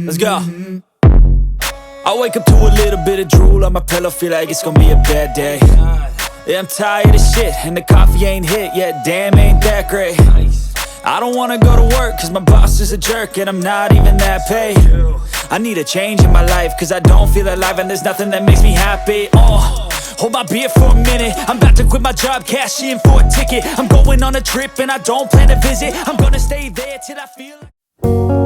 Let's go. I wake up to a little bit of drool on my pillow, feel like it's gonna be a bad day. Yeah, I'm tired of shit, and the coffee ain't hit yet, damn, ain't that great. I don't wanna go to work, cause my boss is a jerk, and I'm not even that paid. I need a change in my life, cause I don't feel alive, and there's nothing that makes me happy. Hold my beer for a minute, I'm about to quit my job, cash in for a ticket. I'm going on a trip, and I don't plan to visit, I'm gonna stay there till I feel like